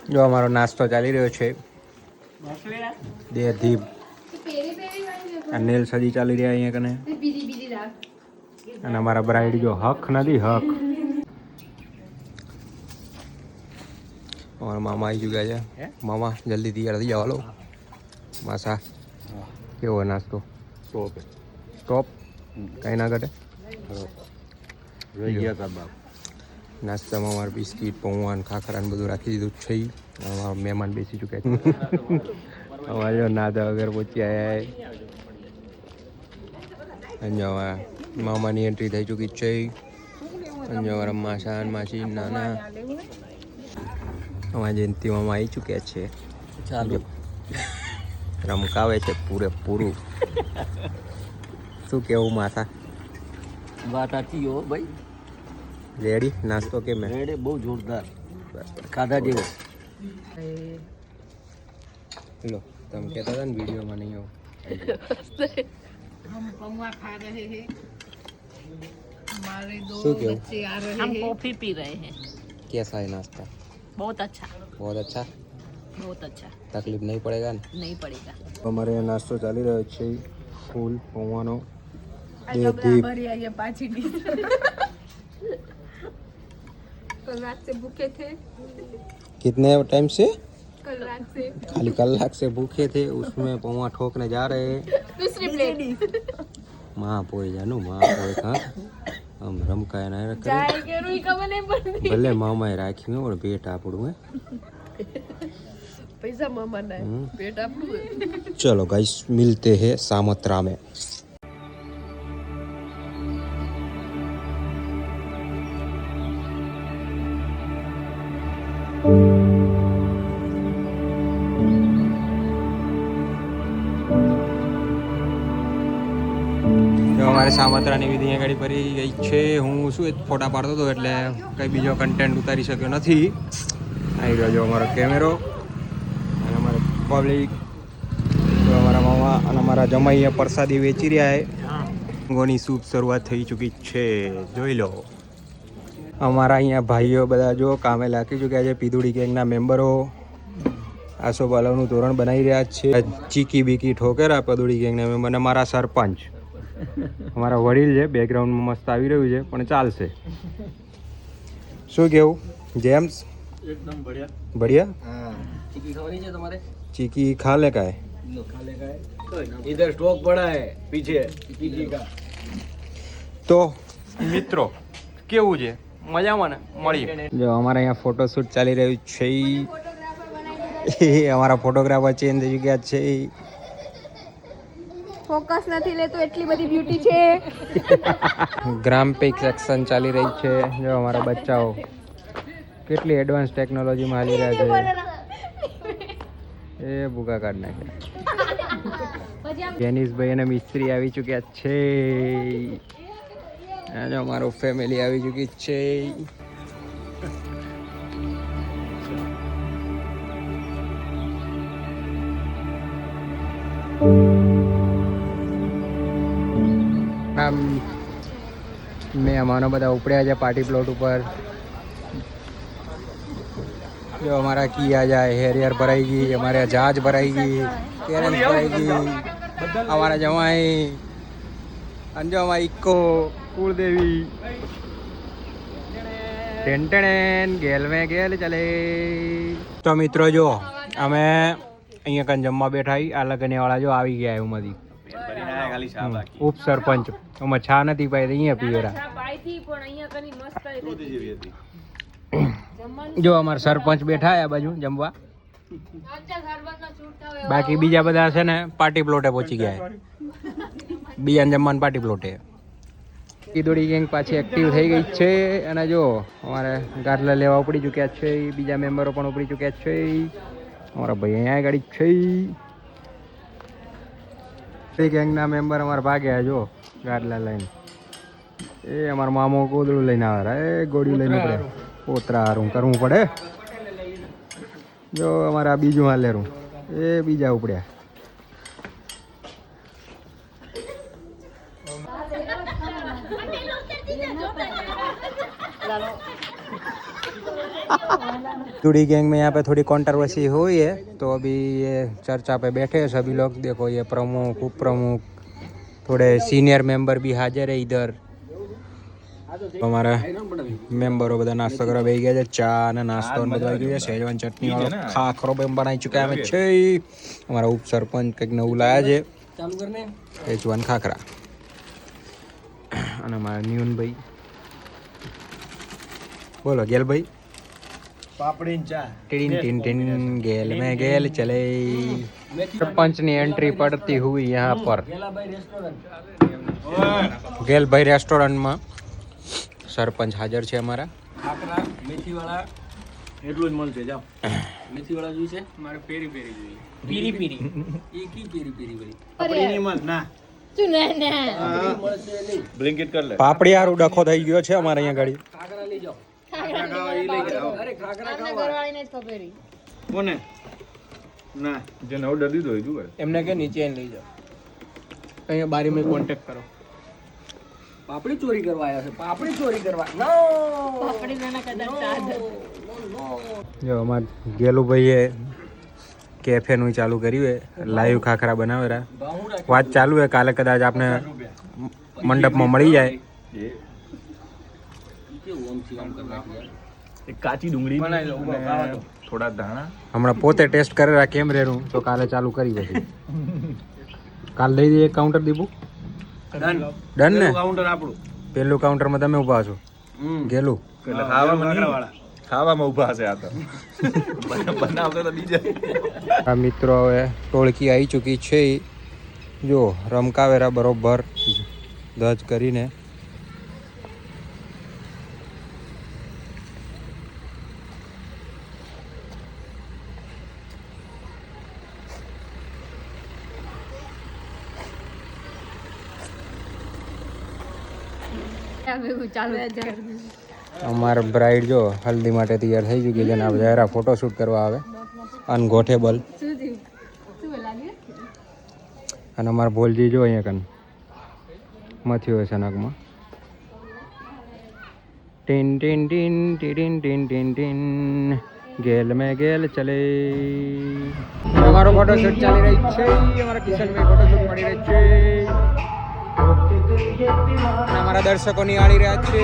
જો અમારો નાસ્તો ચાલી રહ્યો છે દેહધીપ આ નેલ સજી ચાલી રહ્યા અહીંયા કને અને અમારા બ્રાઇડ જો હક નથી હક અમારા મામા આવી ચૂક્યા છે મામા જલ્દી તૈયાર થઈ જાવ હાલો માસા કેવો નાસ્તો ટોપ કઈ ના ઘટે નાસ્તામાં અમારે બિસ્કીટ પૌવાન ખાખરા ને બધું રાખી દીધું છે અમારા મહેમાન બેસી ચૂક્યા છે અમારે નાદા વગર પહોંચી આવ્યા અને મામાની એન્ટ્રી થઈ ચૂકી છે અને અમારા માસા માસી નાના અમારા જયંતિ મામા આવી ચૂક્યા છે ચાલો રમકાવે છે પૂરેપૂરું શું કેવું માસા વાત સાચી હો ભાઈ રેડી નાસ્તો કે મેં રેડી બહુ જોરદાર ખાધા જેવો લો તમે કહેતા હતા ને વિડીયોમાં નહીં આવું हम पौवा खा रहे हैं हमारे दो શું કેવું? बच्चे आ रहे हम हैं कॉफी पी रहे हैं कैसा है नाश्ता बहुत अच्छा बहुत अच्छा बहुत अच्छा तकलीफ नहीं पड़ेगा ने नहीं पड़ेगा અમારે અહીંયા નાસ્તો ચાલી રહ્યો છે ફૂલ પૌવાનો आइए बराबर आइए पाची डी कल रात से भूखे थे कितने टाइम से कल रात से खाली कलाक से भूखे थे उसमें पौवा ठोकने जा रहे हैं दूसरी प्लेट माँ पोई जानू माँ पोई कहाँ हम रमकाए ना रखे चाय के रुई का बने पड़ती भले मामा राखी और पेट आपड़ू है पैसा मामा ना हम्म। पेट आप चलो गाइस मिलते हैं सामत्रा में અમારે સામત્રાની વિધિ અહીંયા ગાડી ભરી ગઈ છે હું શું ફોટા પાડતો હતો એટલે કંઈ બીજો કન્ટેન્ટ ઉતારી શક્યો નથી આવી રહ્યો જો અમારો કેમેરો અને અમારે પબ્લિક જો અમારા મામા અને અમારા જમાઈએ પ્રસાદી વેચી રહ્યા છે ગોની સૂપ શરૂઆત થઈ ચૂકી છે જોઈ લો અમારા અહીંયા ભાઈઓ બધા જો કામે લાગી ચૂક્યા છે પીધુડી ગેંગના મેમ્બરો આસોપાલવનું તોરણ બનાવી રહ્યા છે ચીકી બીકી ઠોકેરા પદુડી ગેંગના મેમ્બર અને મારા સરપંચ અમારા વડીલ છે બેકગ્રાઉન્ડમાં મસ્ત આવી રહ્યું છે પણ ચાલશે શું કેવું જેમ્સ એકદમ બઢિયા બઢિયા हाँ चिकी खानी है तुम्हारे ચીકી ખા લે કાય लो खा लेगा इधर स्टॉक पड़ा है पीछे चिकी का તો મિત્રો કેવું છે મજામાં ને મળીએ જો અમારે અહીંયા ફોટોશૂટ ચાલી રહ્યું છે અમારા ફોટોગ્રાફર ચેન્જ થઈ ગયા છે फोकस નથી લેતો એટલી બધી બ્યુટી છે ગ્રામ પિક સેક્શન ચાલી રહી છે જો અમારા બચ્ચાઓ કેટલી એડવાન્સ ટેકનોલોજીમાં હાલી રહ્યા છે એ ભૂકા કાઢ નાખ્યા જેનિસભાઈ અને મિસ્ત્રી આવી ચૂક્યા છે અને અમારું ફેમિલી આવી ચૂકી છે મહેમાનો બધા ઉપડ્યા છે પાર્ટી પ્લોટ ઉપર જો અમારા કિયા જાય હેરિયર ભરાઈ ગઈ અમારે જહાજ ભરાઈ ગઈ કેરેન્સ ભરાઈ ગઈ અમારા જમાઈ અને જો અમારા ઇક્કો કુળદેવી ટેન ગેલ મેં ગેલ ચલે તો મિત્રો જો અમે અહીંયા કન જમવા બેઠા આ લગનવાળા જો આવી ગયા એમાંથી ઉપ સરપંચ આમાં છા નથી પાઈ અહીંયા પીવેરા જો અમારા સરપંચ બેઠા આ બાજુ જમવા બાકી બીજા બધા છે ને પાર્ટી પ્લોટે પહોંચી ગયા બીજા જમવાનું પાર્ટી પ્લોટે કીદોડી ગેંગ પાછી એક્ટિવ થઈ ગઈ છે અને જો અમારે ગાટલા લેવા ઉપડી ચૂક્યા છે બીજા મેમ્બરો પણ ઉપડી ચૂક્યા છે અમારા ભાઈ અહીંયા ગાડી છે ગેંગના મેમ્બર અમારા ભાગ્યા જો ગાડલા લઈને એ અમારા મામો ગોદડું લઈને આવે એ ગોળ્યું લઈને પડે પોતરા હારું કરવું પડે જો અમારા બીજું હાલેરું એ બીજા ઉપડ્યા चूड़ी गैंग में यहाँ पे थोड़ी कंट्रोवर्सी हुई है, तो अभी ये चर्चा पे बैठे हैं सभी लोग। देखो ये प्रमुख, उप प्रमुख, थोड़े सीनियर मेंबर भी हाजिर है इधर। અમારા મેમ્બરો બધા નાસ્તો કરવા બેસી ગયા છે. ચા અને નાસ્તો ને બધું આવી ગયું છે. શેજવાન ચટણી વાળો ખાખરો પણ બનાવી ચૂક્યા અમે છે. અમારા ઉપ સરપંચ કંઈક નવું લાયા છે, શેજવાન ખાખરા. અને અમારા ન્યુનભાઈ, બોલો ગેલભાઈ. પાપડી ચા ટીન ટીન ટીન ગેલ में गेल चले. सरपंच ની एंट्री पड़ती हुई यहाँ पर गेलभाई रेस्टोरेंट में સરપંચ હાજર છે અમારા. ખાખરા મેથી વાળા એટલું જ મળશે. જાઓ મેથી વાળા જોઈશે. મારે પેરી પેરી જોઈએ. પીરી પીરી એકી પેરી પેરી વાળી પાપડીની મત ના શું ના મળશે નહીં. બ્લિંકિટ કર લે. પાપડી હારું ડખો થઈ ગયો છે અમારે અહીંયા ગાડી. ખાખરા લઈ જાઓ. ખાખરા ખાવા એ લઈ જાઓ. અરે ખાખરા ખાવા ઘરવાળીને જ ખબેરી. કોને ના જે નવ ડરી દો જુઓ એમને કે નીચે લઈ જાઓ. અહીંયા બારીમાં કોન્ટેક્ટ કરો. પાપડી ચોરી કરવા આવ્યા છે. પાપડી ચોરી કરવા નો પાપડી નાના કદાચ સાદ. જો અમાર ગેલુભાઈએ કેફેનું ચાલુ કર્યું છે, લાઈવ ખાખરા બનાવેલા. વાત ચાલુ છે, કાલે કદાચ આપણે મંડપમાં મળી જાય. એક કાચી ડુંગળી અને થોડા ધાણા. હમણાં પોતે ટેસ્ટ કરેલા કેમ રેનું, તો કાલે ચાલુ કરી પછી. કાલ લઈ દઈએ કાઉન્ટર દીપું. ડન ને? કાઉન્ટર આપણું. પેલું કાઉન્ટરમાં તમે ઊભા છો ગેલું. એટલે ખાવામાં ઊભા છે આ તો. બનાવતો તો બીજા. આ મિત્રો હવે ટોળકી આવી ચૂકી છે. જો રમકાવેરા બરોબર દજ કરીને. અમારા બ્રાઇડ જો હલ્દી માટે તૈયાર થઈ ચૂકી છે, અને આ બધા ફોટોશૂટ કરવા આવે અનગોઠેબલ. અને અમારા ભોલજી જો અહીંયા કન મથ્યો છે નાકમાં. ટીન ટીન ટીન ટીન ટીન ટીન ટીન ગેલ મેં ગેલ ચલે. અમારો ફોટોશૂટ ચાલી રહી છે. અમારા કિશનભાઈ ફોટોશૂટ મળી રહી છે. અને અમારા દર્શકો નિહાળી રહ્યા છે.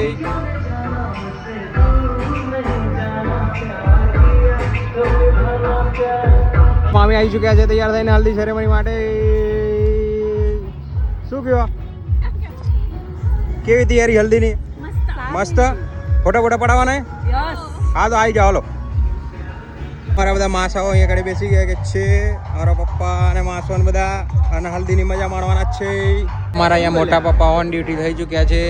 મામી આવી ચૂક્યા છે તૈયાર થઈને હલ્દી સેરેમની માટે. શું કહેવા, કેવી તૈયારી હલ્દીની? મસ્ત. ફોટા ફોટા પડાવવાના? હા તો આવી જાઓ. હાલો. મારા બધા માસાઓ અહીંયા ઘરે બેસી ગયા કે છે. મારા પપ્પા અને માસો ને બધા અને હલ્દીની મજા માણવાના છે. મારા અહીંયા મોટા પપ્પા ઓન ડ્યુટી થઈ ચૂક્યા છે.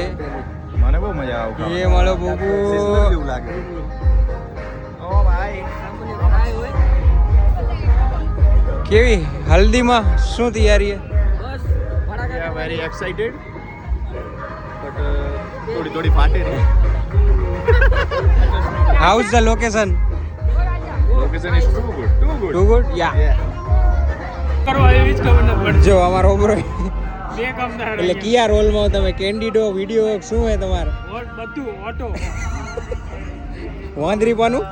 મને બહુ મજા આવે. એ મળો બહુ એવું લાગે. ઓ ભાઈ કેવી હલ્દીમાં શું તૈયારી છે? વેરી એક્સાઇટેડ બટ થોડી ફાટે રહી. How is the location? Location is too good. Too good? Yeah. જો અમારો ઓબરો એટલે કયા રોલમાં તમે? કેન્ડિડો, વિડીયો, શું હે તમારે? બધું ઓટો વાંદરી પાનું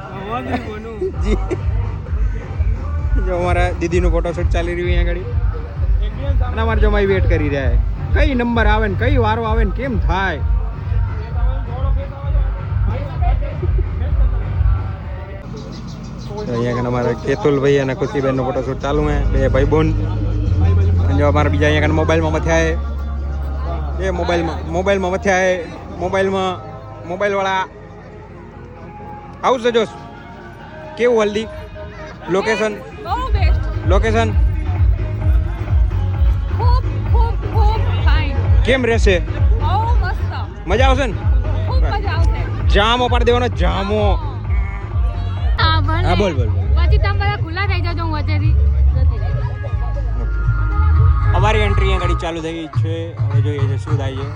જી. જો અમારા દીદીનું ફોટોશૂટ ચાલી રહ્યું અહીંયા આગળ. અને અમારે જમાઈ વેટ કરી રહ્યા છે કઈ નંબર આવે ને કઈ વારો આવે ને કેમ થાય. અહીંયા કને અમારા કેતુલભાઈ અને ખુશીબેનનો ફોટોશૂટ ચાલુ હે. બે ભાઈ બોન. અને જો અમારા બીજા અહીંયા કને મોબાઈલમાં મથ્યા હે. એ મોબાઈલમાં મથ્યા હે. મોબાઈલવાળા આવું છે જોશ. કેવું હલ્દી? લોકેશન? બહુ બેસ્ટ. લોકેશન ખૂબ ખૂબ ખૂબ ફાઇન. કેમ રહેશે? બહુ મસ્ત. મજા આવશે ને? ખૂબ મજા આવશે. જામો પાડી દેવાનો. જામો. હા બોલ બોલ. પછી તમે બધા ખુલ્લા થઈ જજો. હું વચ્ચેથી અમારી એન્ટ્રી અહીંયા ગાડી ચાલુ થઈ ગઈ છે. હવે જોઈએ છે શું થાય છે.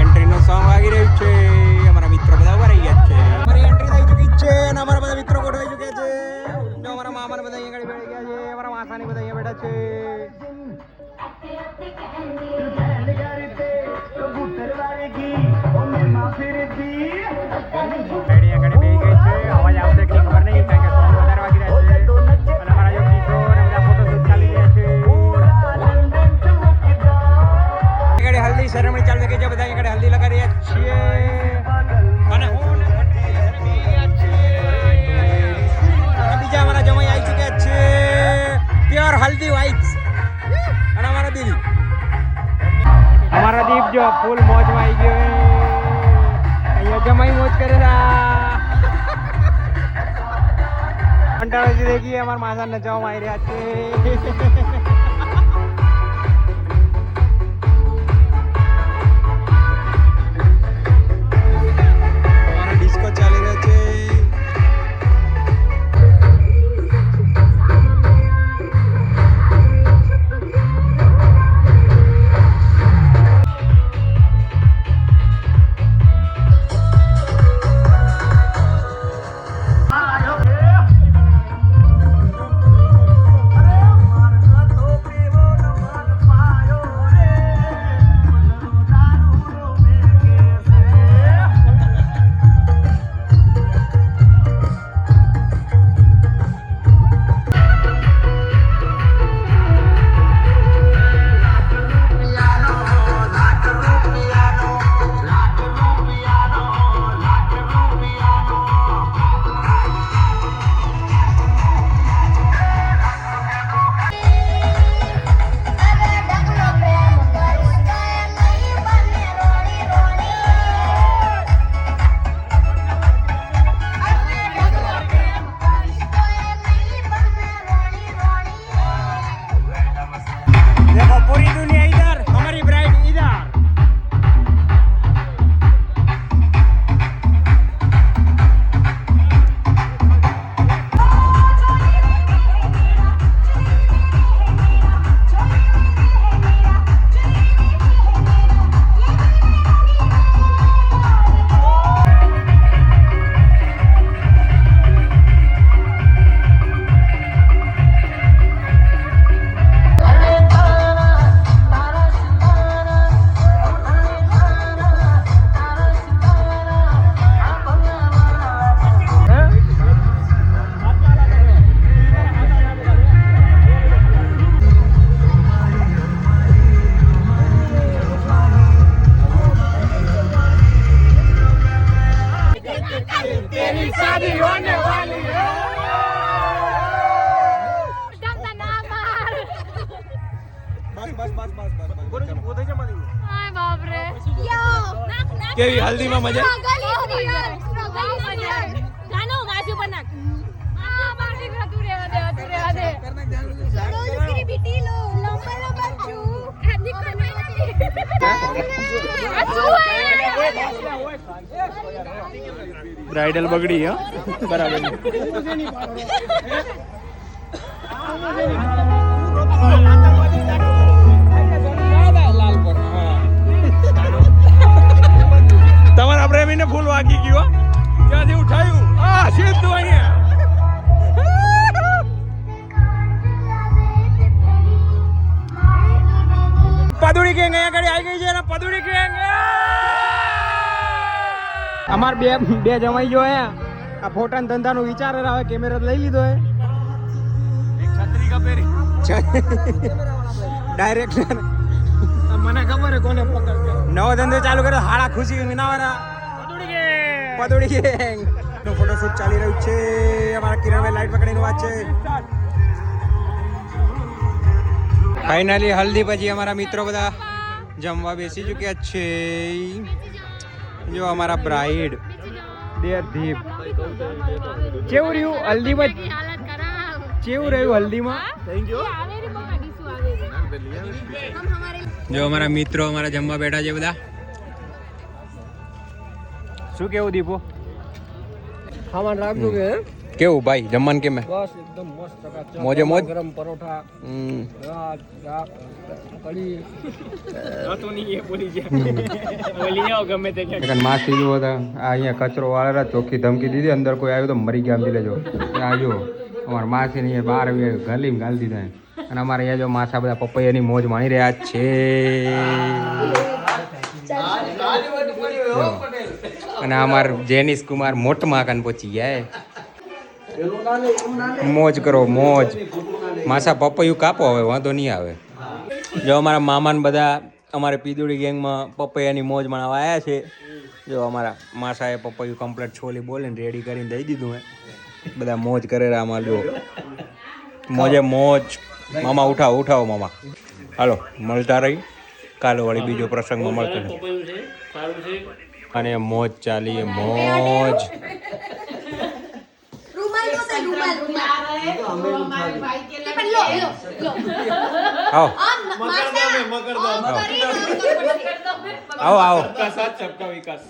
એન્ટ્રીનો સોંગ વાગી રહ્યું છે. અમારા મિત્રો બધા ઉભા રહી ગયા છે. અમારી એન્ટ્રી થઈ ચૂકી છે અને અમારા બધા મિત્રો ગોઠવાઈ ચૂક્યા છે. જો અમારા મામાને બધા અહીંયા ગાડી બેઠી ગયા છે. અમારા માસાની બધા અહીંયા બેઠા છે. ગાડી આગળ બેસી ગઈ છે. દીપ જો ફૂલ મોજમાં આવી ગયો અહીંયા જમાઈ મોજ કરે કંટાળો દેખીએ અમારા માથા નચાવવામાં આવી રહ્યા છે ડિસ્કો ચાલી રહ્યો છે કેવી હલ્દીમાં મજા બ્રાઇડલ બગડી હા બરાબર તમારા પ્રેમીને ફૂલ વાગી ગયું ત્યાંથી ઉઠાયું સીધું અહીંયા પદુડી ગેંગ અહીંયા આગળ આવી ગઈ છે પદુડી ગેંગ અમાર બે જમાઈ જો હે આ ફોટા ધંધાનો વિચાર આવે કેમેરા લઈ લીધો હે છત્રી કપેરી ડાયરેક્ટર મને ખબર હે કોને પકડ નવો ધંધો ચાલુ કર્યો હાડા ખુશી વિનાવાના પદુડી ગેંગ નો ફોટોશૂટ ચાલી રહ્યું છે અમારા કિરણભાઈ લાઈટ પકડીને વાત છે ફાઇનલી હલ્દી પછી અમારા મિત્રો બધા જમવા બેસી ચૂક્યા છે જો અમારા બ્રાઇડ દીપ કેવું રહ્યું હલ્દીમાં કેવું રહ્યું હલ્દીમાં જો અમારા મિત્રો અમારા જમવા બેઠા છે બધા શું કેવું દીપો ખાવાનું રાખજો કે કેવું ભાઈ જમવાનું કેમ બસ એકદમ મસ્ત ચકાચક મોજે મોજ ગરમ પરોઠા કઢી તો નહીં એ બોલી ગયા બોલી જાઓ ગમે તે કે માસ લીધું હતા આ અહીંયા કચરો વાળા ચોખ્ખી ધમકી દીધી અંદર કોઈ આવ્યું તો મરી ગયા સમજી લેજો આવજો અમારા માસી ને બહાર ગાલી દીધા અને અમારે અહીંયા જો માસા બધા પપૈયાની મોજ માણી રહ્યા છે અને અમાર જેનિસ કુમાર મોટમાં કાન પહોંચી ગયા મોજ કરો મોજ માસા પપૈયું કાપો હવે વાંધો નહીં આવે જો અમારા મામાને બધા અમારે પીદુડી ગેંગમાં પપૈયાની મોજ માણવા આવ્યા છે જો અમારા માસાએ પપૈયું કમ્પ્લીટ છોલી બોલીને રેડી કરીને દઈ દીધું હે બધા મોજ કરે આમાં જો મોજે મોજ મામા ઉઠાવો મામા હાલો મળતા રહી કાલે વળી બીજો પ્રસંગમાં મળતો અને મોજ ચાલી મોજ. આવો આવો આવો. सबका साथ सबका विकास.